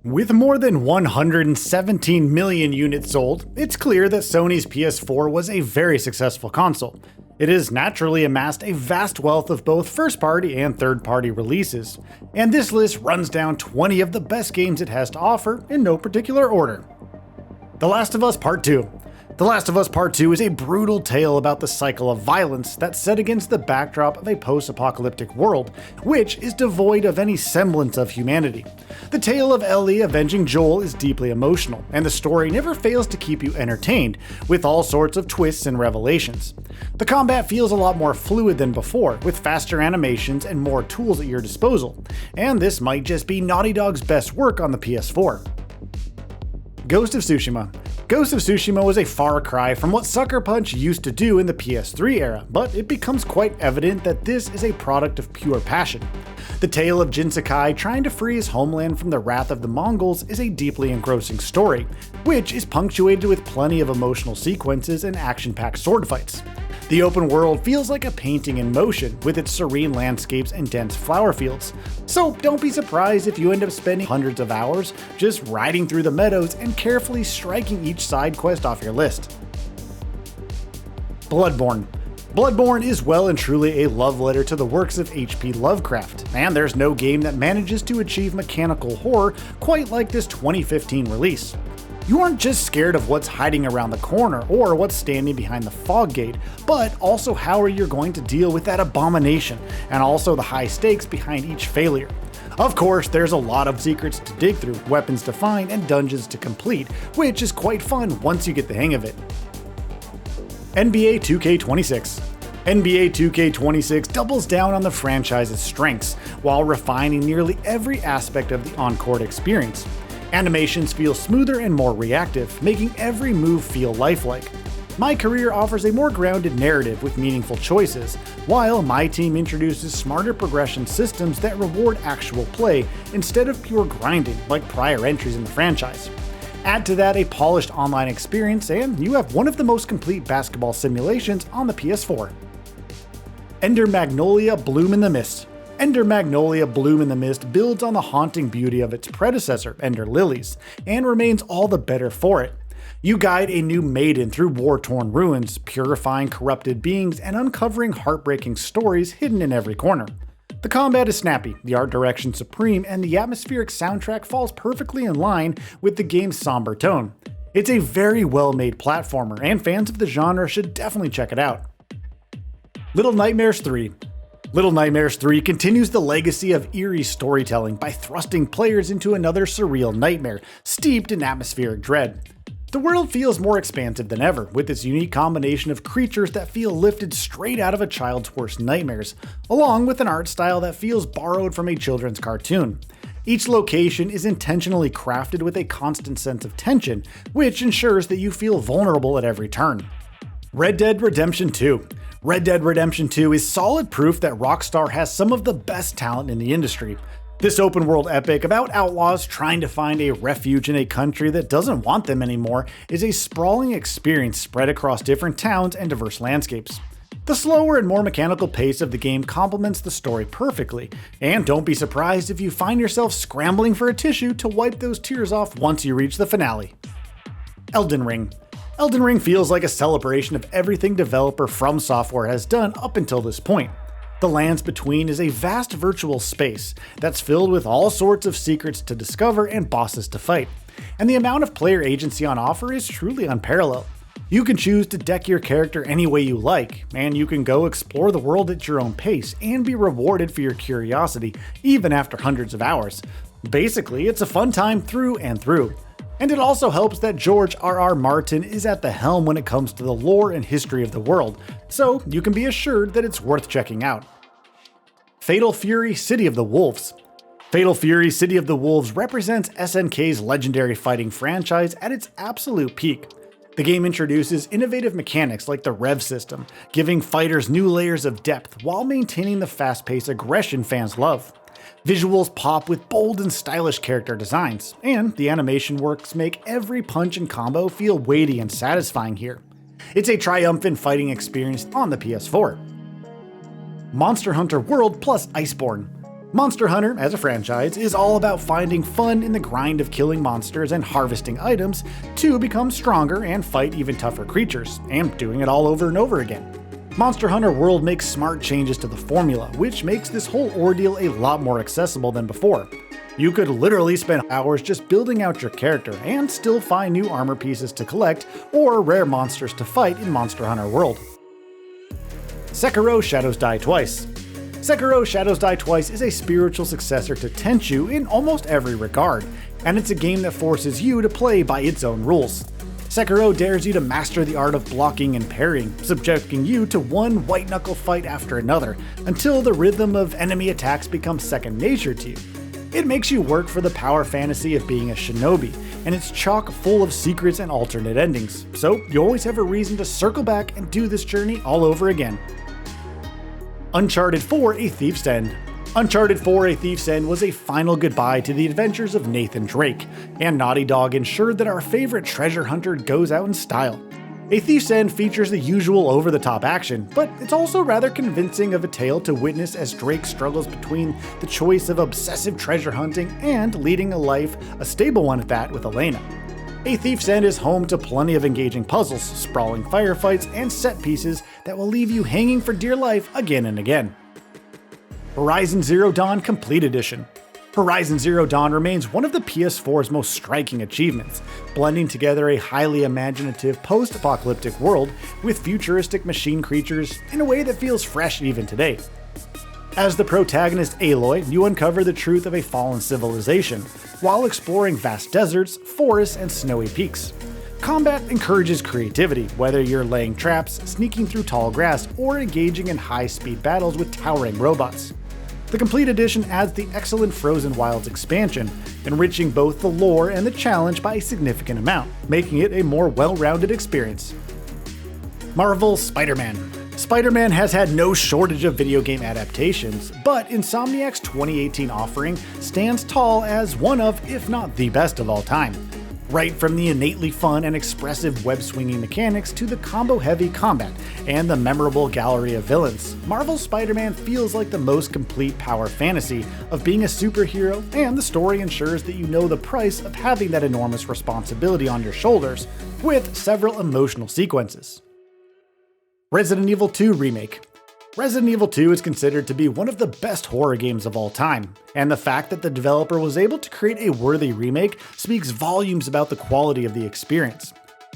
With more than 117 million units sold, it's clear that Sony's PS4 was a very successful console. It has naturally amassed a vast wealth of both first-party and third-party releases, and this list runs down 20 of the best games it has to offer in no particular order. The Last of Us Part 2. The Last of Us Part 2 is a brutal tale about the cycle of violence that's set against the backdrop of a post-apocalyptic world, which is devoid of any semblance of humanity. The tale of Ellie avenging Joel is deeply emotional, and the story never fails to keep you entertained, with all sorts of twists and revelations. The combat feels a lot more fluid than before, with faster animations and more tools at your disposal, and this might just be Naughty Dog's best work on the PS4. Ghost of Tsushima. Ghost of Tsushima was a far cry from what Sucker Punch used to do in the PS3 era, but it becomes quite evident that this is a product of pure passion. The tale of Jin Sakai trying to free his homeland from the wrath of the Mongols is a deeply engrossing story, which is punctuated with plenty of emotional sequences and action-packed sword fights. The open world feels like a painting in motion, with its serene landscapes and dense flower fields. So don't be surprised if you end up spending hundreds of hours just riding through the meadows and carefully striking each side quest off your list. Bloodborne. Bloodborne is well and truly a love letter to the works of H.P. Lovecraft, and there's no game that manages to achieve mechanical horror quite like this 2015 release. You aren't just scared of what's hiding around the corner or what's standing behind the fog gate, but also how are you going to deal with that abomination, and also the high stakes behind each failure. Of course, there's a lot of secrets to dig through, weapons to find, and dungeons to complete, which is quite fun once you get the hang of it. NBA 2K26. NBA 2K26 doubles down on the franchise's strengths, while refining nearly every aspect of the on-court experience. Animations feel smoother and more reactive, making every move feel lifelike. My Career offers a more grounded narrative with meaningful choices, while My Team introduces smarter progression systems that reward actual play instead of pure grinding like prior entries in the franchise. Add to that a polished online experience, and you have one of the most complete basketball simulations on the PS4. Ender Magnolia Bloom in the Mist. Ender Magnolia Bloom in the Mist builds on the haunting beauty of its predecessor, Ender Lilies, and remains all the better for it. You guide a new maiden through war-torn ruins, purifying corrupted beings and uncovering heartbreaking stories hidden in every corner. The combat is snappy, the art direction supreme, and the atmospheric soundtrack falls perfectly in line with the game's somber tone. It's a very well-made platformer, and fans of the genre should definitely check it out. Little Nightmares 3. Little Nightmares 3 continues the legacy of eerie storytelling by thrusting players into another surreal nightmare, steeped in atmospheric dread. The world feels more expansive than ever, with its unique combination of creatures that feel lifted straight out of a child's worst nightmares, along with an art style that feels borrowed from a children's cartoon. Each location is intentionally crafted with a constant sense of tension, which ensures that you feel vulnerable at every turn. Red Dead Redemption 2. Red Dead Redemption 2 is solid proof that Rockstar has some of the best talent in the industry. This open world epic about outlaws trying to find a refuge in a country that doesn't want them anymore is a sprawling experience spread across different towns and diverse landscapes. The slower and more mechanical pace of the game complements the story perfectly, and don't be surprised if you find yourself scrambling for a tissue to wipe those tears off once you reach the finale. Elden Ring. Elden Ring feels like a celebration of everything developer From Software has done up until this point. The Lands Between is a vast virtual space that's filled with all sorts of secrets to discover and bosses to fight, and the amount of player agency on offer is truly unparalleled. You can choose to deck your character any way you like, and you can go explore the world at your own pace and be rewarded for your curiosity even after hundreds of hours. Basically, it's a fun time through and through. And it also helps that George R.R. Martin is at the helm when it comes to the lore and history of the world, so you can be assured that it's worth checking out. Fatal Fury City of the Wolves. Fatal Fury City of the Wolves represents SNK's legendary fighting franchise at its absolute peak. The game introduces innovative mechanics like the Rev system, giving fighters new layers of depth while maintaining the fast-paced aggression fans love. Visuals pop with bold and stylish character designs, and the animation works make every punch and combo feel weighty and satisfying here. It's a triumphant fighting experience on the PS4. Monster Hunter World plus Iceborne. Monster Hunter, as a franchise, is all about finding fun in the grind of killing monsters and harvesting items to become stronger and fight even tougher creatures, and doing it all over and over again. Monster Hunter World makes smart changes to the formula, which makes this whole ordeal a lot more accessible than before. You could literally spend hours just building out your character and still find new armor pieces to collect or rare monsters to fight in Monster Hunter World. Sekiro Shadows Die Twice. Sekiro Shadows Die Twice is a spiritual successor to Tenchu in almost every regard, and it's a game that forces you to play by its own rules. Sekiro dares you to master the art of blocking and parrying, subjecting you to one white-knuckle fight after another, until the rhythm of enemy attacks becomes second nature to you. It makes you work for the power fantasy of being a shinobi, and it's chock full of secrets and alternate endings, so you always have a reason to circle back and do this journey all over again. Uncharted 4: A Thief's End. Uncharted 4: A Thief's End was a final goodbye to the adventures of Nathan Drake, and Naughty Dog ensured that our favorite treasure hunter goes out in style. A Thief's End features the usual over-the-top action, but it's also rather convincing of a tale to witness as Drake struggles between the choice of obsessive treasure hunting and leading a life, a stable one at that, with Elena. A Thief's End is home to plenty of engaging puzzles, sprawling firefights, and set pieces that will leave you hanging for dear life again and again. Horizon Zero Dawn Complete Edition. Horizon Zero Dawn remains one of the PS4's most striking achievements, blending together a highly imaginative post-apocalyptic world with futuristic machine creatures in a way that feels fresh even today. As the protagonist Aloy, you uncover the truth of a fallen civilization, while exploring vast deserts, forests, and snowy peaks. Combat encourages creativity, whether you're laying traps, sneaking through tall grass, or engaging in high-speed battles with towering robots. The Complete Edition adds the excellent Frozen Wilds expansion, enriching both the lore and the challenge by a significant amount, making it a more well-rounded experience. Marvel's Spider-Man. Spider-Man has had no shortage of video game adaptations, but Insomniac's 2018 offering stands tall as one of, if not the best of all time. Right from the innately fun and expressive web-swinging mechanics to the combo-heavy combat and the memorable gallery of villains, Marvel's Spider-Man feels like the most complete power fantasy of being a superhero, and the story ensures that you know the price of having that enormous responsibility on your shoulders, with several emotional sequences. Resident Evil 2 Remake. Resident Evil 2 is considered to be one of the best horror games of all time, and the fact that the developer was able to create a worthy remake speaks volumes about the quality of the experience.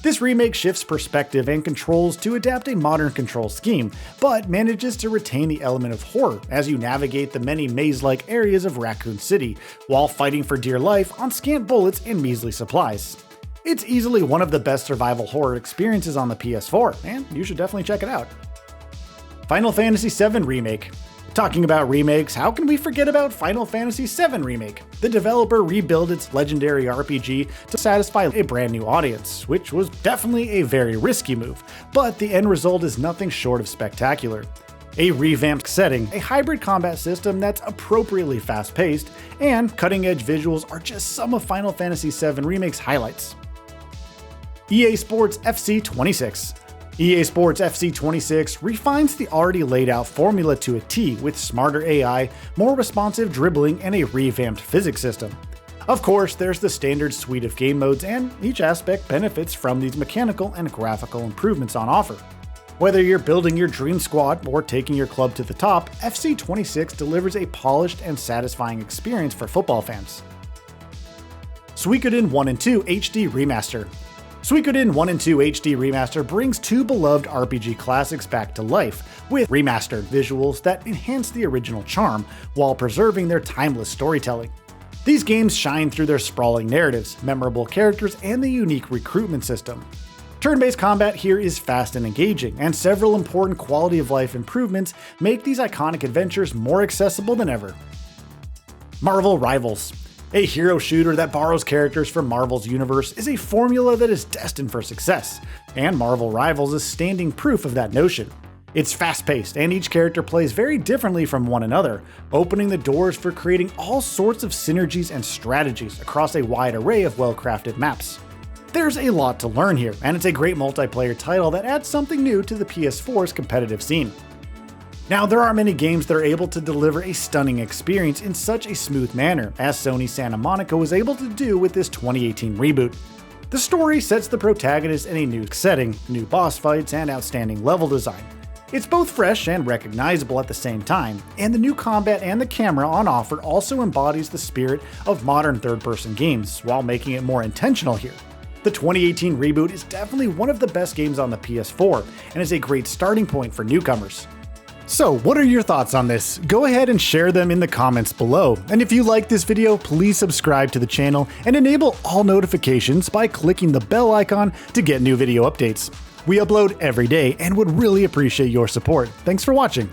This remake shifts perspective and controls to adapt a modern control scheme, but manages to retain the element of horror as you navigate the many maze-like areas of Raccoon City, while fighting for dear life on scant bullets and measly supplies. It's easily one of the best survival horror experiences on the PS4, and you should definitely check it out. Final Fantasy VII Remake. Talking about remakes, how can we forget about Final Fantasy VII Remake? The developer rebuilt its legendary RPG to satisfy a brand new audience, which was definitely a very risky move, but the end result is nothing short of spectacular. A revamped setting, a hybrid combat system that's appropriately fast-paced, and cutting-edge visuals are just some of Final Fantasy VII Remake's highlights. EA Sports FC 26. EA Sports FC 26 refines the already laid out formula to a T with smarter AI, more responsive dribbling, and a revamped physics system. Of course, there's the standard suite of game modes, and each aspect benefits from these mechanical and graphical improvements on offer. Whether you're building your dream squad or taking your club to the top, FC 26 delivers a polished and satisfying experience for football fans. Suikoden 1 and 2 HD Remaster. Suikoden 1 and 2 HD Remaster brings two beloved RPG classics back to life, with remastered visuals that enhance the original charm, while preserving their timeless storytelling. These games shine through their sprawling narratives, memorable characters, and the unique recruitment system. Turn-based combat here is fast and engaging, and several important quality of life improvements make these iconic adventures more accessible than ever. Marvel Rivals. A hero shooter that borrows characters from Marvel's universe is a formula that is destined for success, and Marvel Rivals is standing proof of that notion. It's fast-paced, and each character plays very differently from one another, opening the doors for creating all sorts of synergies and strategies across a wide array of well-crafted maps. There's a lot to learn here, and it's a great multiplayer title that adds something new to the PS4's competitive scene. Now, there are many games that are able to deliver a stunning experience in such a smooth manner, as Sony Santa Monica was able to do with this 2018 reboot. The story sets the protagonist in a new setting, new boss fights, and outstanding level design. It's both fresh and recognizable at the same time, and the new combat and the camera on offer also embodies the spirit of modern third-person games, while making it more intentional here. The 2018 reboot is definitely one of the best games on the PS4, and is a great starting point for newcomers. So, what are your thoughts on this? Go ahead and share them in the comments below. And if you like this video, please subscribe to the channel and enable all notifications by clicking the bell icon to get new video updates. We upload every day and would really appreciate your support. Thanks for watching.